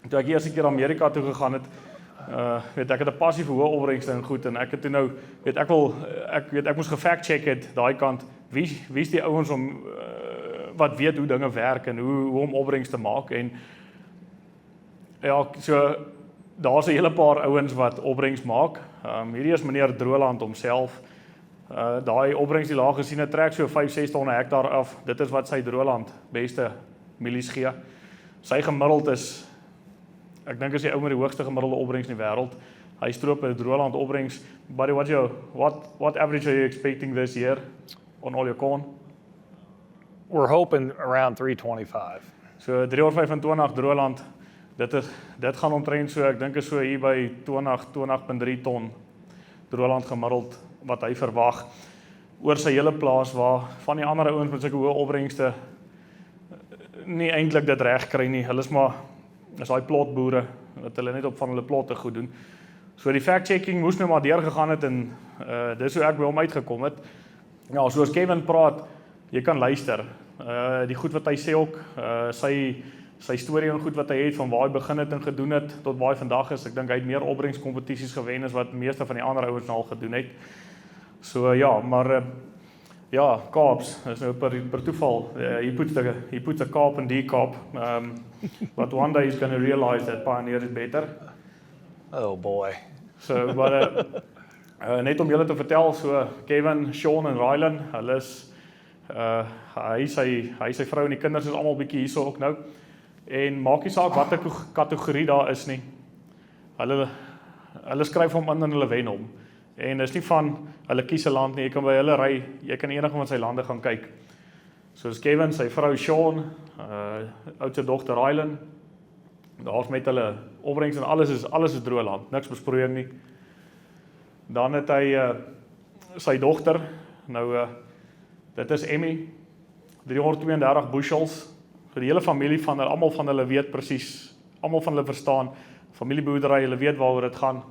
toe ek die eerste keer Amerika toe gegaan het, weet ek het 'n passie vir hoë opbrengste en goed en ek het toe nou weet ek moes gefact-check het daai kant wie's die ouens om wat weet hoe dinge werk en hoe om opbrengs te maak en ja, so daar's 'n hele paar ouens wat opbrengs maak. Hierdie is meneer Droland homself. Daai opbrengs die laag gesien het trek so 5-6 hektaar af. Dit is wat sy Droland beste mielies gee. Sy gemiddeld is ek dink is die ou met die hoogste gemiddelde opbrengs in die wêreld. Hy stroop 'n Droland opbrengs. Buddy, what average are you expecting this year on all your corn? We're hoping around 325. So 325 Droland. Dit gaan omtrent so, ek dink is so hier by 20.3 ton Droland gemiddeld wat hy verwag oor sy hele plaas waar van die ander ouens met sulke hoë opbrengste nie eintlik dit reg kry nie. Hulle is daai plotboere wat hulle net op van hulle plotte goed doen. So die fact-checking moes nou maar deurgegaan het en dis hoe ek by hom uitgekom het. Ja, soos Kevin praat, jy kan luister. Die goed wat hy sê ook, sy storie en goed wat hy het van waar hy begin het en gedoen het tot waar hy vandag is. Ek dink hy het meer opbrengskompetisies gewen as wat meeste van die ander ouens al gedoen het. So ja, maar ja, Kalbs is nou per toeval. He puts a Kalb in die Kalb. But one day he's going to realize that Pioneer is better. Oh boy. So, maar net om julle te vertel, so Kevin, Sean en Rylan, hulle is hy sy vrou en die kinders is almal bietjie hierso ook nou. En maak nie saak watter kategorie daar is nie. Hulle skryf hom in en hulle wen hom. En is nie van hulle kies 'n land nie, jy kan by hulle ry, jy kan enige van sy lande gaan kyk. Soos Kevin, sy vrou Sean, oudste dogter Rylan, daar's met hulle opbrengs en alles is droë land, niks besproeiing nie. Dan het hy sy dogter, nou dit is Emmy, 332 bushels, so die hele familie van hulle, almal van hulle weet presies, almal van hulle verstaan, familieboerdery, hulle weet waaroor dit gaan.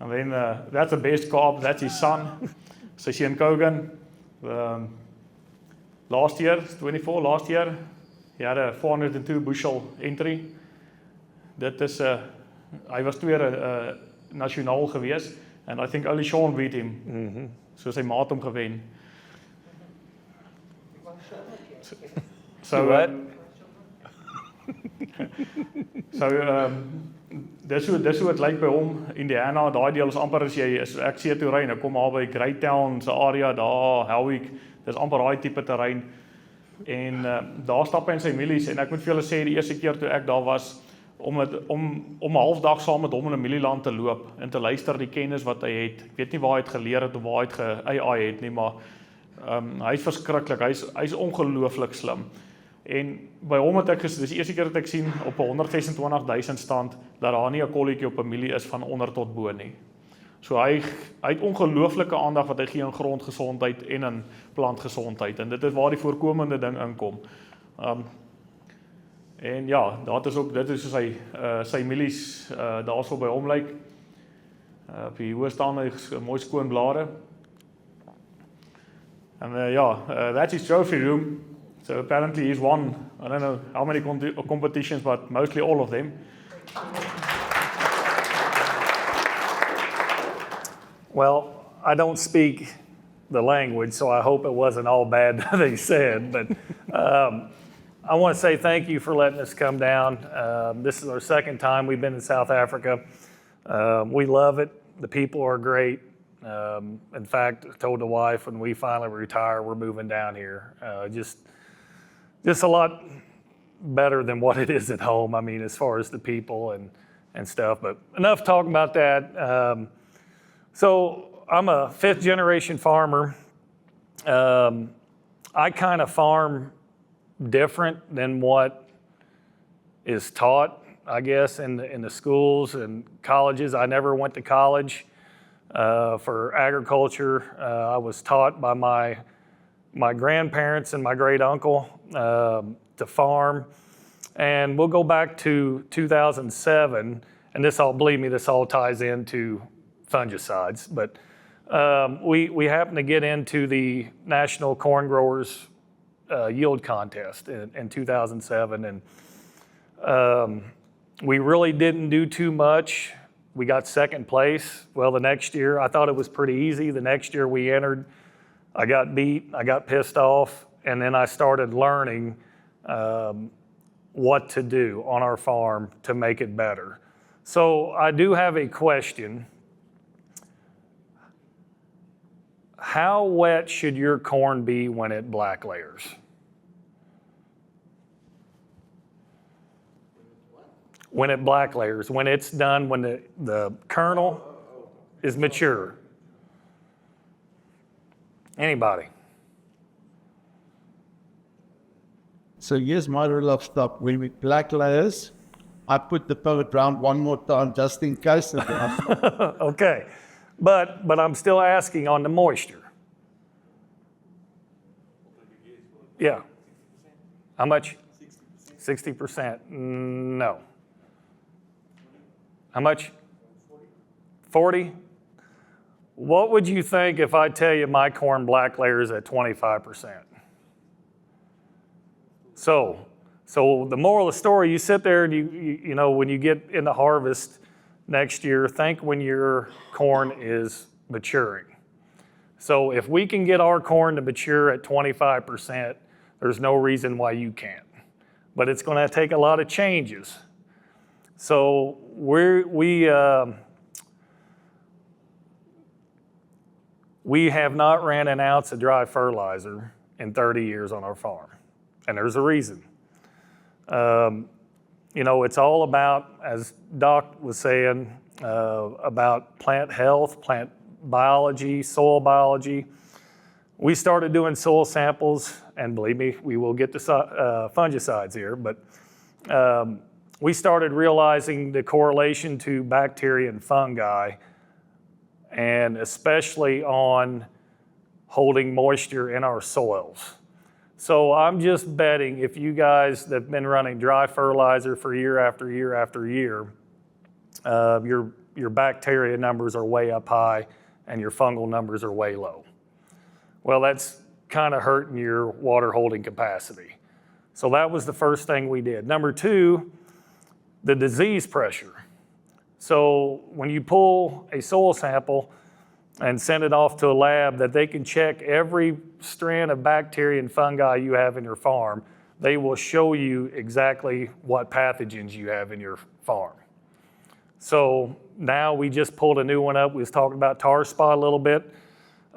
And then that's the best Kalb, that's his son, sy seun Kogan. Last year, he had a 402 bushel entry. Dit is, hy was tweede nasionaal gewees, and I think only Sean beat him. So sy maat hom gewen. Dis hoe dit lyk by hom. Indiana, daai deel is amper as jy ek sê toe ry, nou kom maar by Greytown se area, daar Howick, dis amper daai tipe terrein. En daar stap hy in sy mielies en ek moet vir julle sê die eerste keer toe ek daar was om 'n halfdag saam met hom in 'n mielieland te loop en te luister die kennis wat hy het. Ek weet nie waar hy het geleer het of waar hy het ge-AI het nie, maar hy is verskriklik. Hy's ongelooflik slim. En by hom het ek gesien, dis die eerste keer dat ek sien op 'n 126.000 stand dat daar nie 'n kolletjie op 'n mielie is van onder tot bo nie. So hy het ongelooflike aandag wat hy gee aan grondgesondheid en aan plantgesondheid en dit is waar die voorkomende ding inkom. En ja, dit is soos sy mielies daarso by hom lyk. Op die hoë staan hy mooi skoon blare. En that's his trophy room. So apparently he's won, I don't know how many competitions, but mostly all of them. Well, I don't speak the language, so I hope it wasn't all bad that they said, but I want to say thank you for letting us come down. This is our second time we've been in South Africa. We love it. The people are great. In fact, I told the wife when we finally retire, we're moving down here. Just a lot better than what it is at home. I mean, as far as the people and stuff, but enough talking about that. So I'm a 5th generation farmer. I kind of farm different than what is taught, I guess, in the schools and colleges. I never went to college for agriculture. I was taught by my grandparents and my great uncle to farm. And we'll go back to 2007, and this all ties into fungicides, but we happened to get into the National Corn Growers Yield Contest in 2007, and We really didn't do too much. We got second place. Well, the next year, I thought it was pretty easy. The next year we entered, I got beat, I got pissed off, and then I started learning what to do on our farm to make it better. So I do have a question. How wet should your corn be when it black layers? When it black layers, when it's done, when the kernel is mature. Anybody? So here's my rule of thumb. When we black layers, I put the pellet round one more time just in case. Okay, but I'm still asking on the moisture. Yeah. How much? 60%. No. How much? 40? What would you think if I tell you my corn black layers at 25%? So the moral of the story, you sit there and you know, when you get into harvest next year, think when your corn is maturing. So if we can get our corn to mature at 25%, there's no reason why you can't. But it's going to take a lot of changes. So we have not ran an ounce of dry fertilizer in 30 years on our farm. And there's a reason. You know, it's all about, as Doc was saying, about plant health, plant biology, soil biology. We started doing soil samples, and believe me, we will get to fungicides here, but we started realizing the correlation to bacteria and fungi, and especially on holding moisture in our soils. So I'm just betting if you guys that have been running dry fertilizer for year after year after year, your bacteria numbers are way up high and your fungal numbers are way low. Well, that's kind of hurting your water holding capacity. So that was the first thing we did. Number two, the disease pressure. So when you pull a soil sample and send it off to a lab that they can check every strand of bacteria and fungi you have in your farm, they will show you exactly what pathogens you have in your farm. So now we just pulled a new one up. We was talking about tar spot a little bit.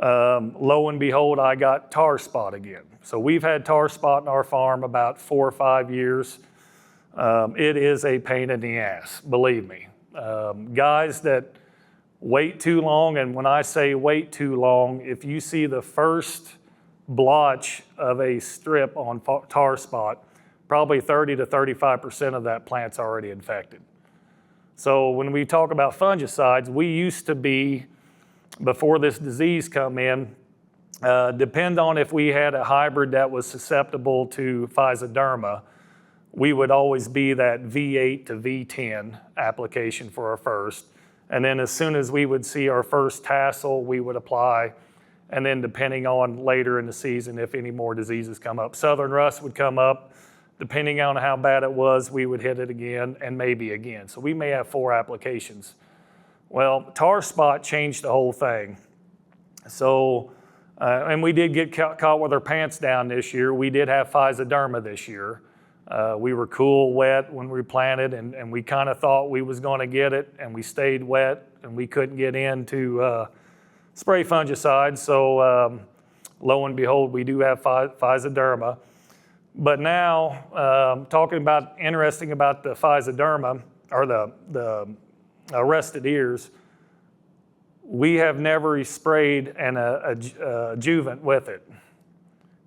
Lo and behold, I got tar spot again. So we've had tar spot in our farm about 4 or 5 years. It is a pain in the ass, believe me. Guys that wait too long, and when I say wait too long, if you see the first blotch of a strip on tar spot, probably 30 to 35% of that plant's already infected. So when we talk about fungicides, we used to be, before this disease come in, depend on if we had a hybrid that was susceptible to physoderma, we would always be that V8 to V10 application for our first. And then as soon as we would see our first tassel, we would apply. And then depending on later in the season, if any more diseases come up, southern rust would come up. Depending on how bad it was, we would hit it again and maybe again. So we may have 4 applications. Well, tar spot changed the whole thing. So, and we did get caught with our pants down this year. We did have physoderma this year. We were cool, wet when we planted, and we kind of thought we was going to get it, and we stayed wet, and we couldn't get in to spray fungicides. So lo and behold, we do have physoderma. But now, talking about interesting about the physoderma, or the arrested ears, we have never sprayed an adjuvant with it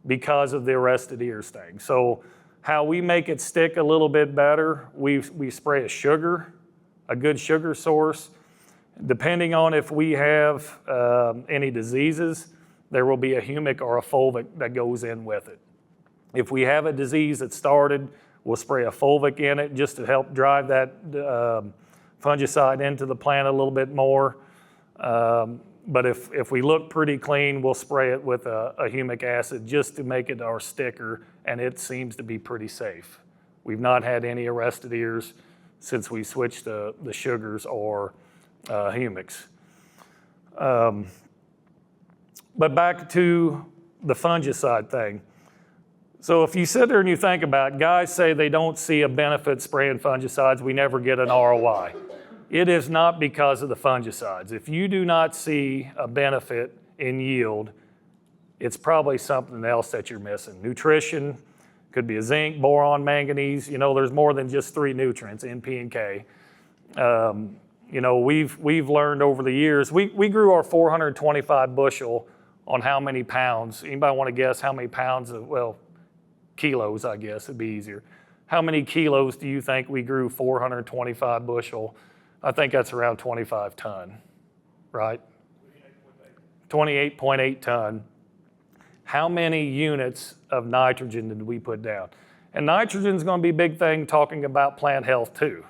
because of the arrested ears thing. So how we make it stick a little bit better, we spray a good sugar source. Depending on if we have any diseases, there will be a humic or a fulvic that goes in with it. If we have a disease that started, we'll spray a fulvic in it just to help drive that fungicide into the plant a little bit more. But if we look pretty clean, we'll spray it with a humic acid just to make it our sticker, and it seems to be pretty safe. We've not had any arrested ears since we switched the sugars or humics. But back to the fungicide thing. So if you sit there and you think about it, guys say they don't see a benefit spraying fungicides, we never get an ROI. It is not because of the fungicides. If you do not see a benefit in yield, it's probably something else that you're missing. Nutrition, could be a zinc, boron, manganese. You know, there's more than just 3 nutrients, N, P, and K. You know, we've learned over the years, we grew our 425 bushel on how many pounds? Anybody want to guess how many pounds of, well, kilos, I guess, it'd be easier. How many kilos do you think we grew 425 bushel? I think that's around 25 ton, right? 28.8 ton. How many units of nitrogen did we put down? And nitrogen is going to be a big thing talking about plant health too.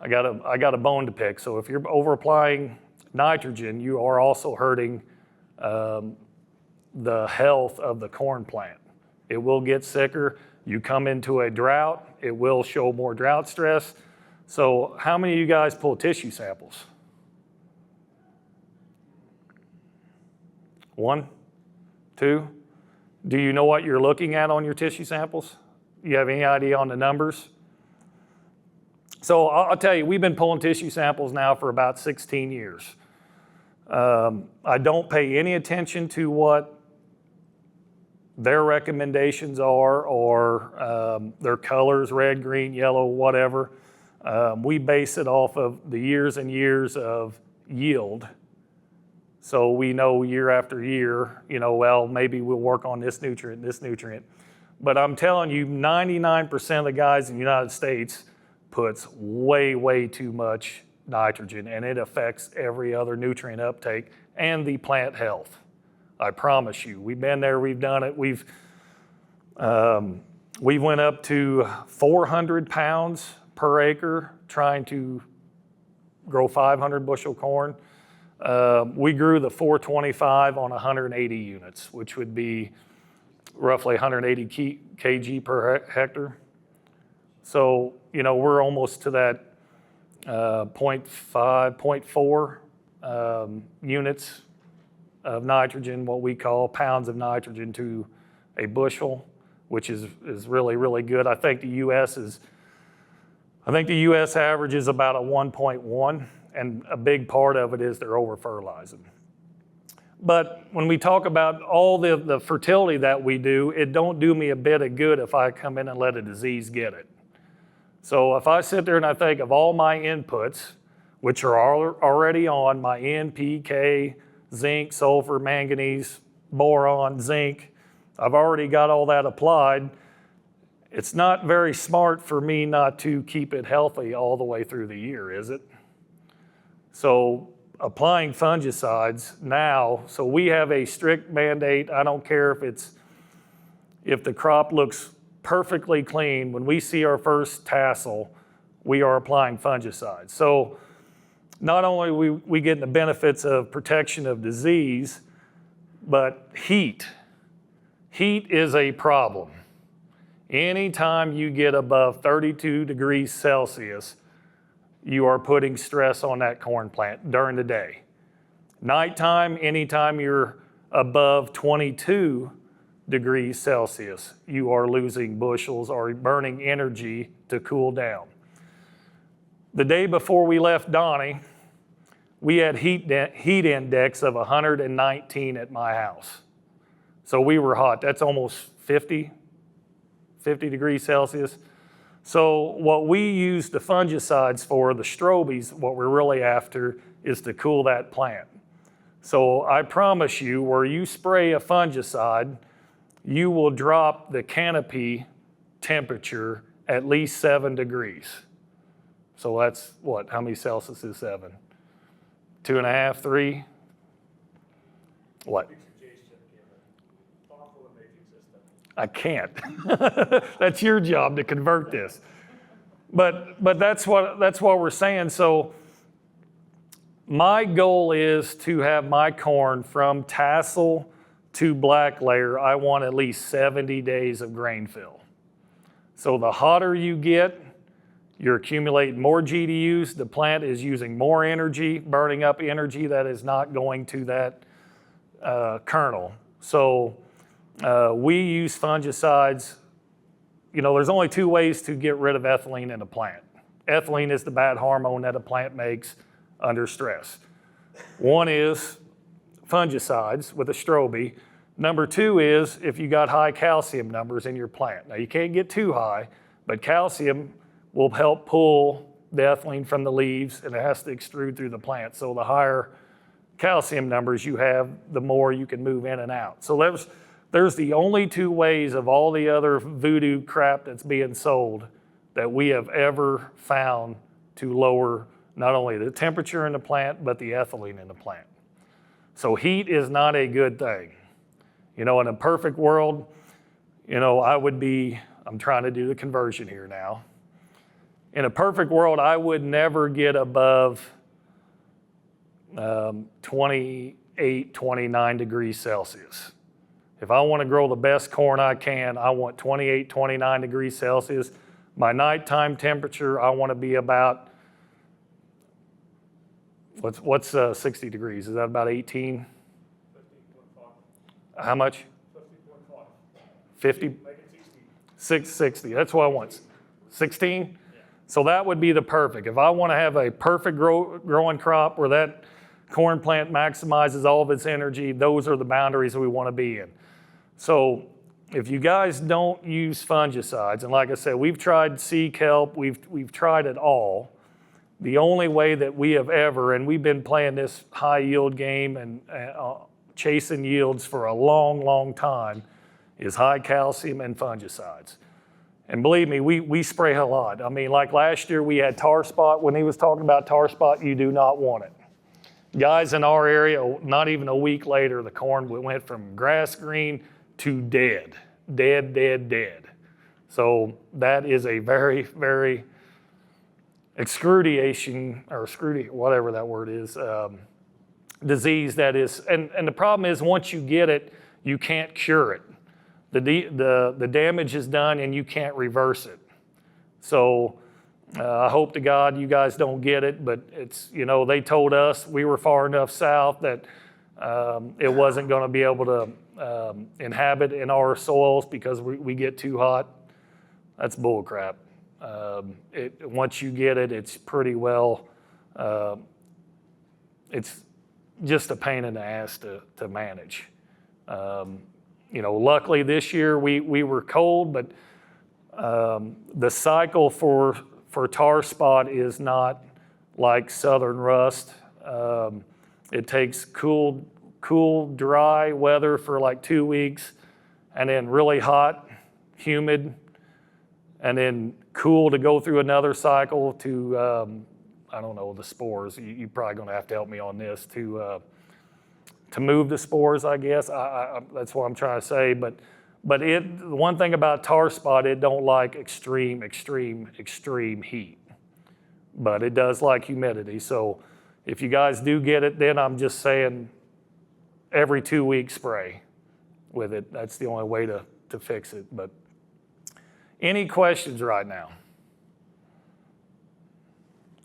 I got a bone to pick. So if you're over applying nitrogen, you are also hurting the health of the corn plant. It will get sicker. You come into a drought, it will show more drought stress. So how many of you guys pull tissue samples? 1, 2? Do you know what you're looking at on your tissue samples? You have any idea on the numbers? So I'll tell you, we've been pulling tissue samples now for about 16 years. I don't pay any attention to what their recommendations are or their colors, red, green, yellow, whatever. We base it off of the years and years of yield. So we know year after year, you know, well, maybe we'll work on this nutrient. But I'm telling you, 99% of the guys in the United States puts way, way too much nitrogen, and it affects every other nutrient uptake and the plant health. I promise you, we've been there, we've done it. We went up to 400 pounds per acre trying to grow 500 bushel corn. We grew the 425 on 180 units, which would be roughly 180 kg per hectare. So, you know, we're almost to that 0.5, 0.4 units of nitrogen, what we call pounds of nitrogen to a bushel, which is really, really good. I think the U.S. average is about a 1.1, and a big part of it is they're over fertilizing. But when we talk about all the fertility that we do, it don't do me a bit of good if I come in and let a disease get it. So if I sit there and I think of all my inputs, which are already on, my N, P, K, zinc, sulfur, manganese, boron, zinc, I've already got all that applied. It's not very smart for me not to keep it healthy all the way through the year, is it? So applying fungicides now, so we have a strict mandate. I don't care if the crop looks perfectly clean. When we see our first tassel, we are applying fungicides. So not only we get the benefits of protection of disease, but heat. Heat is a problem. Anytime you get above 32 degrees Celsius, you are putting stress on that corn plant during the day. Nighttime, anytime you're above 22 degrees Celsius, you are losing bushels or burning energy to cool down. The day before we left Donnie, we had heat index of 119 at my house. So we were hot. That's almost 50 degrees Celsius. So what we use the fungicides for, the strobies, what we're really after is to cool that plant. So I promise you, where you spray a fungicide, you will drop the canopy temperature at least 7 degrees. So that's what? How many Celsius is 7? 2.5, 3? What? I can't. That's your job to convert this. But that's what we're saying. So my goal is to have my corn from tassel to black layer. I want at least 70 days of grain fill. So the hotter you get, you're accumulating more GDUs. The plant is using more energy, burning up energy that is not going to that kernel. So we use fungicides. You know, there's only two ways to get rid of ethylene in a plant. Ethylene is the bad hormone that a plant makes under stress. One is fungicides with a strobe. Number two is if you got high calcium numbers in your plant. Now you can't get too high, but calcium will help pull the ethylene from the leaves, and it has to extrude through the plant. So the higher calcium numbers you have, the more you can move in and out. So there's the only two ways of all the other voodoo crap that's being sold that we have ever found to lower not only the temperature in the plant, but the ethylene in the plant. So heat is not a good thing. You know, in a perfect world, you know, I'm trying to do the conversion here now. In a perfect world, I would never get above 28, 29 degrees Celsius. If I want to grow the best corn I can, I want 28, 29 degrees Celsius. My nighttime temperature, I want to be about, what's 60 degrees? Is that about 18? 15.5. How much? 50.5. 50? Make it 660. That's what I want. 16? Yeah. So that would be the perfect. If I want to have a perfect growing crop where that corn plant maximizes all of its energy, those are the boundaries we want to be in. So if you guys don't use fungicides, and like I said, we've tried sea kelp, we've tried it all. The only way that we have ever, and we've been playing this high yield game and chasing yields for a long, long time, is high calcium and fungicides. And believe me, we spray a lot. I mean, like last year we had tar spot. When he was talking about tar spot, you do not want it. Guys in our area, not even a week later, the corn went from grass green to dead. So that is a very, very excruciating, whatever that word is, disease that is, and the problem is once you get it, you can't cure it. The damage is done and you can't reverse it. So I hope to God you guys don't get it, but it's, you know, they told us we were far enough south that it wasn't going to be able to inhabit in our soils because we get too hot. That's bull crap. Once you get it, it's pretty well, it's just a pain in the ass to manage. You know, luckily this year we were cold, but the cycle for tar spot is not like southern rust. It takes cool, dry weather for like 2 weeks, and then really hot, humid, and then cool to go through another cycle to, I don't know, the spores. You're probably going to have to help me on this to move the spores, I guess. That's what I'm trying to say. But the one thing about tar spot, it don't like extreme heat. But it does like humidity. So if you guys do get it, then I'm just saying every 2 weeks spray with it. That's the only way to fix it. But any questions right now?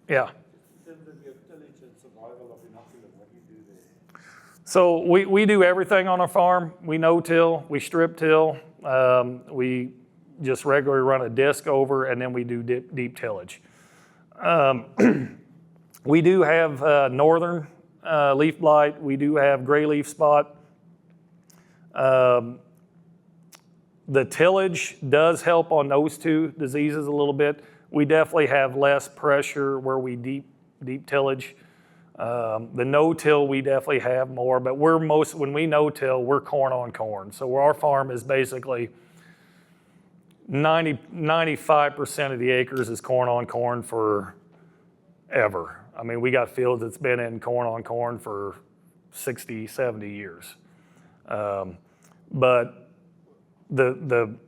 Yeah. So we do everything on our farm. We no-till, we strip-till, we just regularly run a disc over, and then we do deep tillage. We do have northern leaf blight. We do have gray leaf spot. The tillage does help on those two diseases a little bit. We definitely have less pressure where we deep tillage. The no-till we definitely have more, but when we no-till, we're corn on corn. So our farm is basically 95% of the acres is corn on corn forever. I mean, we got fields that's been in corn on corn for 60, 70 years. But the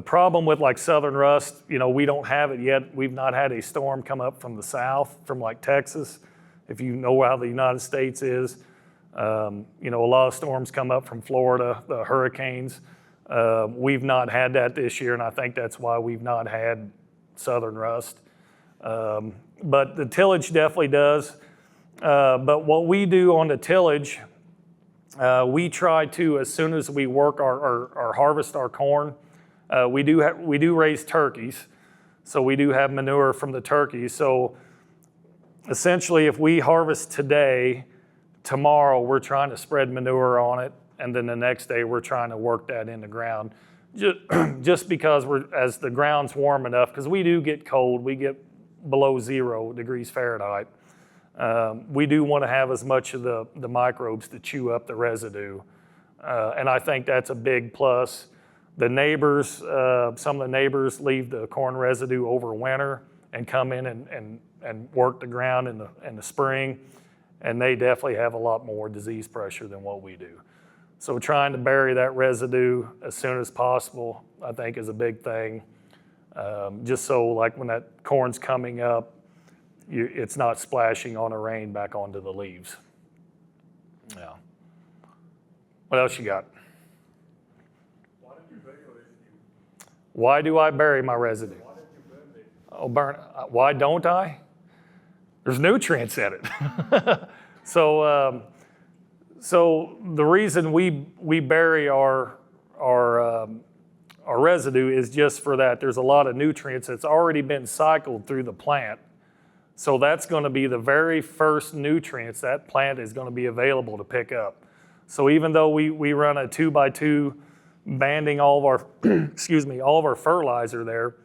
problem with like southern rust, you know, we don't have it yet. We've not had a storm come up from the south, from like Texas. If you know how the United States is, you know, a lot of storms come up from Florida, the hurricanes. We've not had that this year, and I think that's why we've not had southern rust. But the tillage definitely does. But what we do on the tillage, we try to, as soon as we work or harvest our corn, we do raise turkeys. So we do have manure from the turkeys. So essentially, if we harvest today, tomorrow we're trying to spread manure on it, and then the next day we're trying to work that in the ground. Just because as the ground's warm enough, because we do get cold, we get below 0 degrees Fahrenheit. We do want to have as much of the microbes to chew up the residue. And I think that's a big plus. The neighbors, some of the neighbors leave the corn residue over winter and come in and work the ground in the spring. And they definitely have a lot more disease pressure than what we do. So trying to bury that residue as soon as possible, I think, is a big thing. Just so like when that corn's coming up, it's not splashing on the rain back onto the leaves. Yeah. What else you got? Why don't you bury your residue? Why do I bury my residue? Why don't you burn it? Oh, burn. Why don't I? There's nutrients in it. So the reason we bury our residue is just for that. There's a lot of nutrients that's already been cycled through the plant. So that's going to be the very first nutrients that plant is going to be available to pick up. So even though we run a 2x2 banding all of our all of our fertilizer there,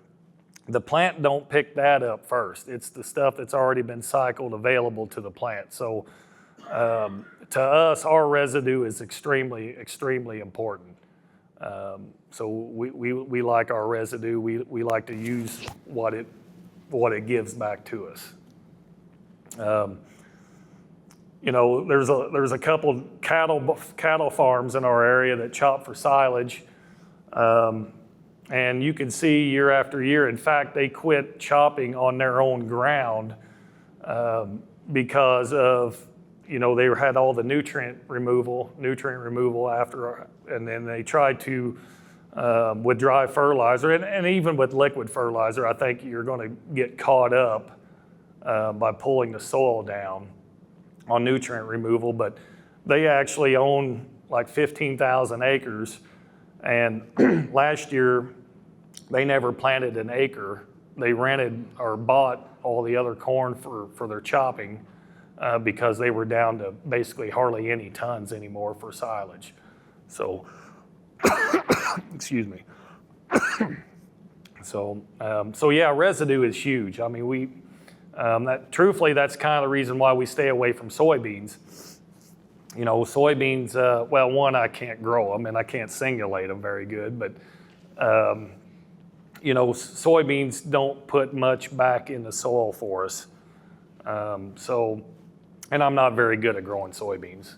the plant don't pick that up first. It's the stuff that's already been cycled available to the plant. So to us, our residue is extremely, extremely important. So we like our residue. We like to use what it gives back to us. There's a couple cattle farms in our area that chop for silage. And you can see year after year, in fact, they quit chopping on their own ground because of, they had all the nutrient removal after, and then they tried to, with dry fertilizer, and even with liquid fertilizer, I think you're going to get caught up by pulling the soil down on nutrient removal. But they actually own like 15,000 acres, and last year, they never planted an acre. They rented or bought all the other corn for their chopping because they were down to basically hardly any tons anymore for silage. So, excuse me. So yeah, residue is huge. I mean, truthfully, that's kind of the reason why we stay away from soybeans. Soybeans, well, one, I can't grow them and I can't singulate them very good, but soybeans don't put much back in the soil for us. And I'm not very good at growing soybeans.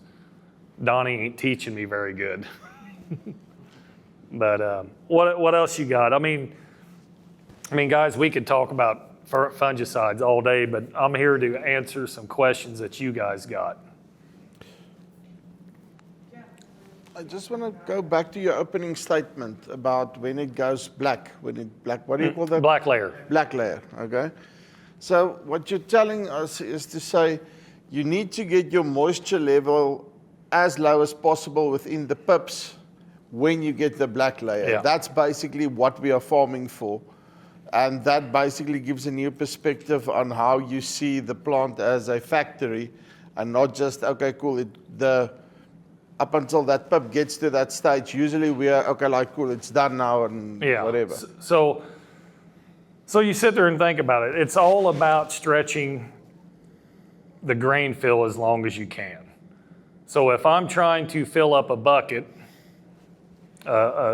Donnie ain't teaching me very good. But what else you got? I mean, guys, we could talk about fungicides all day, but I'm here to answer some questions that you guys got. I just want to go back to your opening statement about when it goes black. What do you call that? Black layer. Black layer, okay. So what you're telling us is to say you need to get your moisture level as low as possible within the pips when you get the black layer. Yeah. That's basically what we are farming for. And that basically gives a new perspective on how you see the plant as a factory and not just, okay, cool, up until that pip gets to that stage, usually we are, okay, like, cool, it's done now and whatever. So you sit there and think about it. It's all about stretching the grain fill as long as you can. So if I'm trying to fill up a bucket,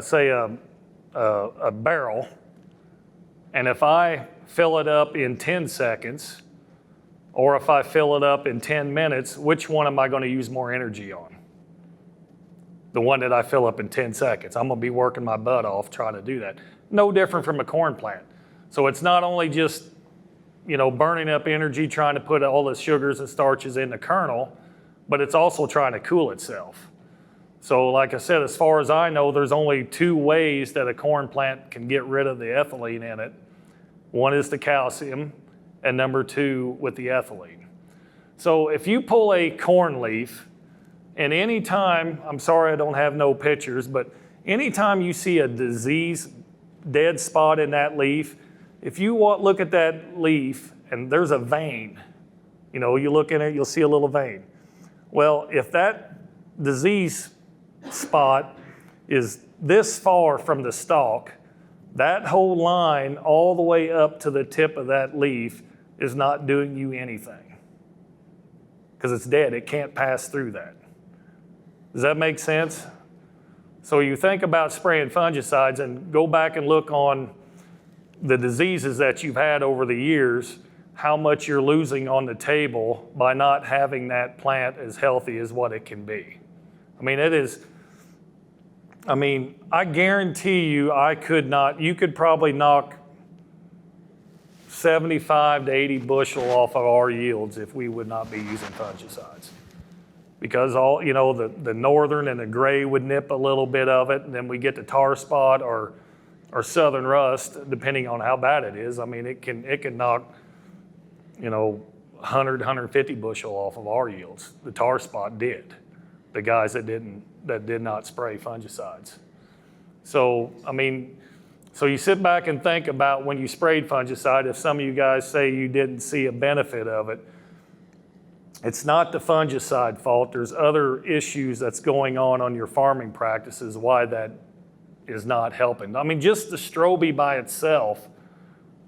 say a barrel, and if I fill it up in 10 seconds, or if I fill it up in 10 minutes, which one am I going to use more energy on? The one that I fill up in 10 seconds. I'm going to be working my butt off trying to do that. No different from a corn plant. So it's not only just, burning up energy trying to put all the sugars and starches in the kernel, but it's also trying to cool itself. So like I said, as far as I know, there's only 2 ways that a corn plant can get rid of the ethylene in it. One is the calcium, and number 2 with the ethylene. So if you pull a corn leaf, and anytime, I'm sorry I don't have no pictures, but anytime you see a disease dead spot in that leaf, if you look at that leaf and there's a vein, you know, you look in it, you'll see a little vein. Well, if that disease spot is this far from the stalk, that whole line all the way up to the tip of that leaf is not doing you anything because it's dead. It can't pass through that. Does that make sense? So you think about spraying fungicides and go back and look on the diseases that you've had over the years, how much you're losing on the table by not having that plant as healthy as what it can be. I mean, it is, I mean, I guarantee you you could probably knock 75 to 80 bushel off of our yields if we would not be using fungicides. Because all, you know, the northern and the gray would nip a little bit of it, and then we get the tar spot or southern rust, depending on how bad it is. I mean, it can knock, you know, 100, 150 bushel off of our yields. The tar spot did. The guys that did not spray fungicides. So, I mean, so you sit back and think about when you sprayed fungicide, if some of you guys say you didn't see a benefit of it, it's not the fungicide fault. There's other issues that's going on your farming practices why that is not helping. I mean, just the strobe by itself,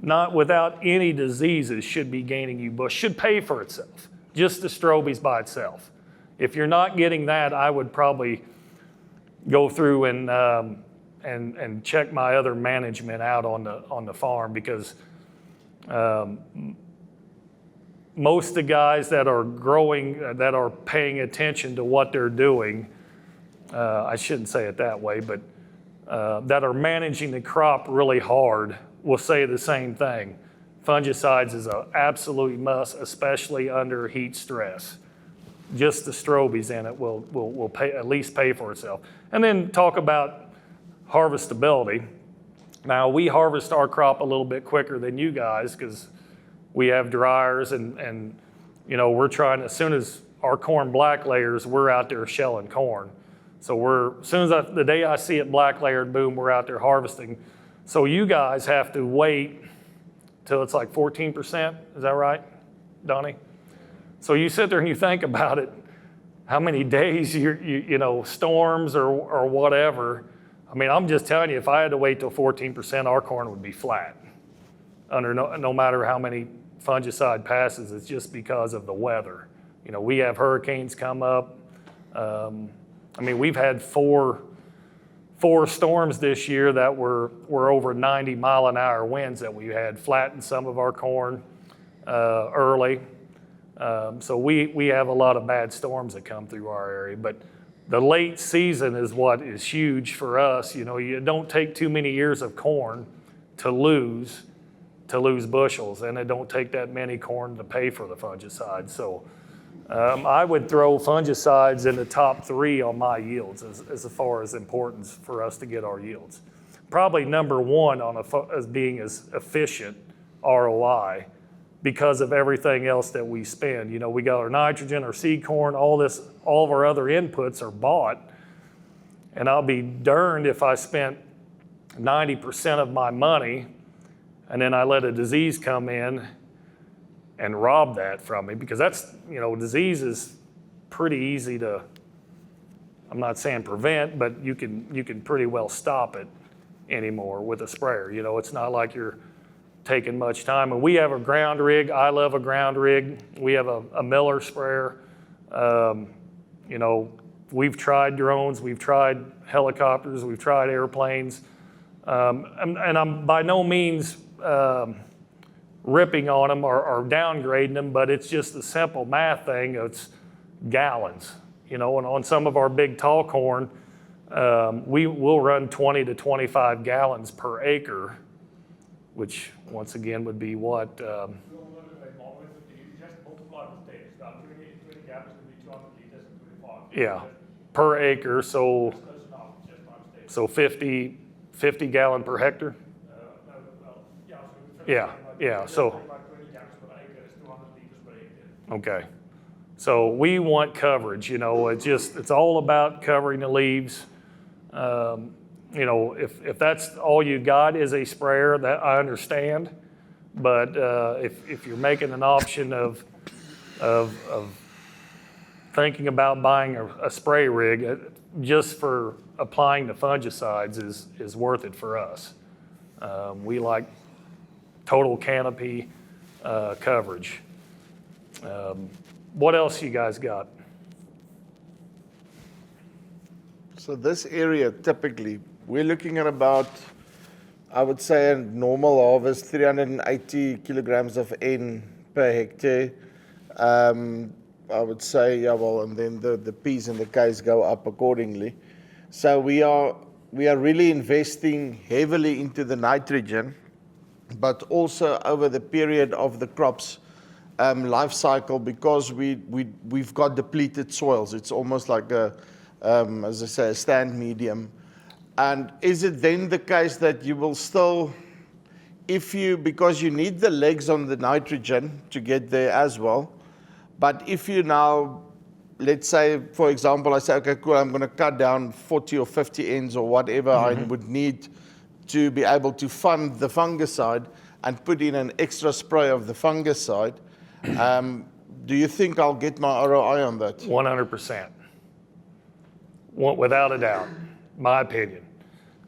not without any diseases, should be gaining you bush, should pay for itself. Just the strobies by itself. If you're not getting that, I would probably go through and check my other management out on the farm, because most of the guys that are growing, that are paying attention to what they're doing, I shouldn't say it that way, but that are managing the crop really hard will say the same thing. Fungicides is an absolute must, especially under heat stress. Just the strobies in it will pay, at least pay for itself. And then talk about harvestability. Now, we harvest our crop a little bit quicker than you guys because we have dryers and you know, we're trying, as soon as our corn black layers, we're out there shelling corn. So as soon as the day I see it black layered, boom, we're out there harvesting. So you guys have to wait till it's like 14%, is that right, Donnie? So you sit there and you think about it, how many days you know, storms or whatever. I mean, I'm just telling you, if I had to wait till 14%, our corn would be flat. Under no matter how many fungicide passes, it's just because of the weather. You know, we have hurricanes come up. I mean, we've had four storms this year that were over 90-mile-an-hour winds that we had, flattened some of our corn early. So we have a lot of bad storms that come through our area. But the late season is what is huge for us. You know, you don't take too many years of corn to lose bushels, and it don't take that many corn to pay for the fungicide. So I would throw fungicides in the top 3 on my yields as far as importance for us to get our yields. Probably number 1 as being as efficient ROI because of everything else that we spend. You know, we got our nitrogen, our seed corn, all of our other inputs are bought, and I'll be darned if I spent 90% of my money and then I let a disease come in and rob that from me, because that's, you know, disease is pretty easy to, I'm not saying prevent, but you can pretty well stop it anymore with a sprayer. You know, it's not like you're taking much time. And we have a ground rig. I love a ground rig. We have a Miller sprayer. You know, we've tried drones, we've tried helicopters, we've tried airplanes. And I'm by no means ripping on them or downgrading them, but it's just a simple math thing. It's gallons, you know, and on some of our big tall corn, we will run 20 to 25 gallons per acre, which once again would be what? Yeah. per acre, so 50 gallon per hectare? Yeah, so. Okay. So we want coverage, it's all about covering the leaves. If that's all you got is a sprayer, that I understand. But if you're making an option of thinking about buying a spray rig just for applying the fungicides is worth it for us. We like total canopy coverage. What else you guys got? So this area, typically, we're looking at about, I would say, a normal harvest, 380 kilograms of N per hectare. I would say, and then the P's and the K's go up accordingly. So we are really investing heavily into the nitrogen, but also over the period of the crop's life cycle, because we've got depleted soils. It's almost like as I say, a stand medium. And is it then the case that you will still, because you need the legs on the nitrogen to get there as well, but if you now, let's say, for example, I say, okay, cool, I'm going to cut down 40 or 50 ends or whatever I would need to be able to fund the fungicide and put in an extra spray of the fungicide, do you think I'll get my ROI on that? 100%. Without a doubt, my opinion.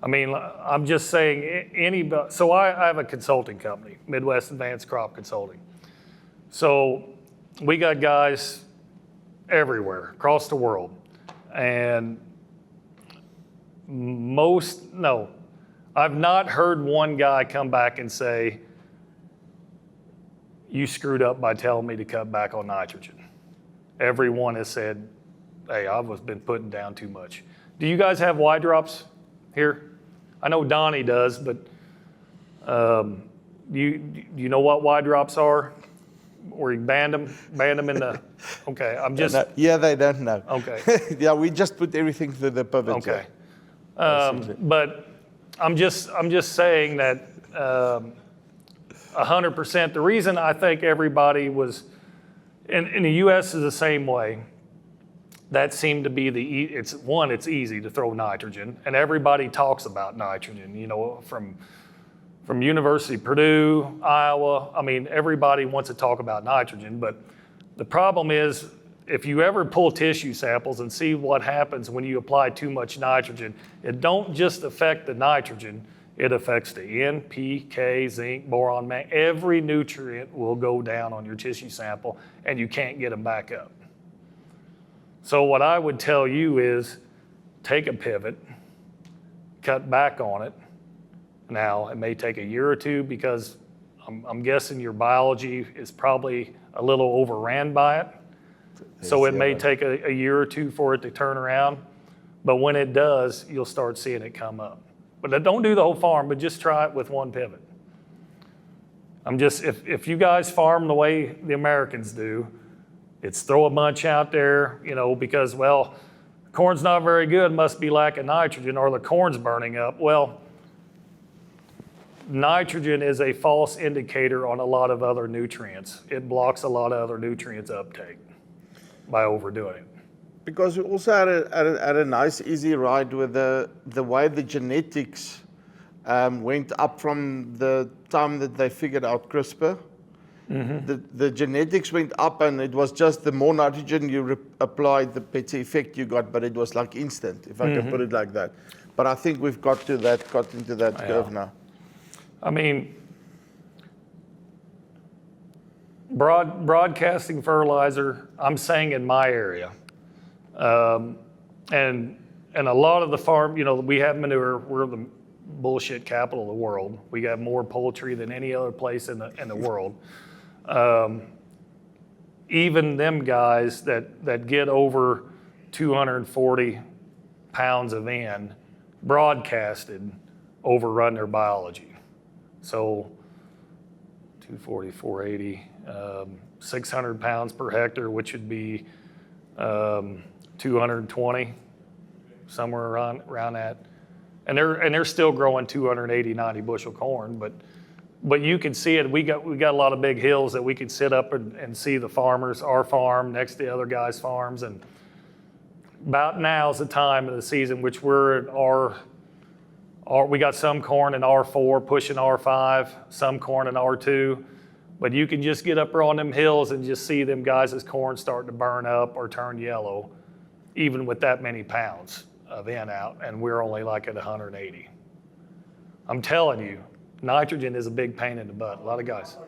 I mean, I'm just saying, so I have a consulting company, Midwest Advanced Crop Consulting. So we got guys everywhere, across the world. And I've not heard one guy come back and say, you screwed up by telling me to cut back on nitrogen. Everyone has said, hey, I've been putting down too much. Do you guys have Y drops here? I know Donnie does, but you know what Y drops are? Where you band them in the, okay, I'm just. Yeah, they don't know. Okay. Yeah, we just put everything through the pivot. Okay. But I'm just saying that 100%, the reason I think everybody was, in the U.S. is the same way. That seemed to be it's easy to throw nitrogen, and everybody talks about nitrogen, from University of Purdue, Iowa. I mean, everybody wants to talk about nitrogen, but the problem is, if you ever pull tissue samples and see what happens when you apply too much nitrogen, it don't just affect the nitrogen, it affects the N, P, K, zinc, boron, manganese. Every nutrient will go down on your tissue sample, and you can't get them back up. So what I would tell you is take a pivot, cut back on it. Now, it may take a year or two because I'm guessing your biology is probably a little overran by it. So it may take a year or two for it to turn around. But when it does, you'll start seeing it come up. But don't do the whole farm, but just try it with one pivot. If you guys farm the way the Americans do, it's throw a bunch out there, because, corn's not very good, must be lacking nitrogen, or the corn's burning up. Well, nitrogen is a false indicator on a lot of other nutrients. It blocks a lot of other nutrients uptake by overdoing it. Because we also had a nice, easy ride with the way the genetics went up from the time that they figured out CRISPR. Mm-hmm. The genetics went up, and it was just the more nitrogen you applied, the better effect you got, but it was like instant, if I can put it like that. But I think we've got into that curve now. I mean, broadcasting fertilizer, I'm saying in my area, and a lot of the farm, we have manure. We're the bullshit capital of the world. We got more poultry than any other place in the world. Even them guys that get over 240 pounds of N broadcasted overrun their biology. So 240, 480, 600 pounds per hectare, which would be 220 somewhere around that. And they're still growing 280, 90 bushel corn, but you can see it. We got a lot of big hills that we could sit up and see the farmers, our farm next to the other guys' farms. And about now's the time of the season which we're at we got some corn in R4 pushing R5, some corn in R2, but you can just get up there on them hills and just see them guys' corn starting to burn up or turn yellow, even with that many pounds of in out, and we're only like at 180. I'm telling you, nitrogen is a big pain in the butt. A lot of guys.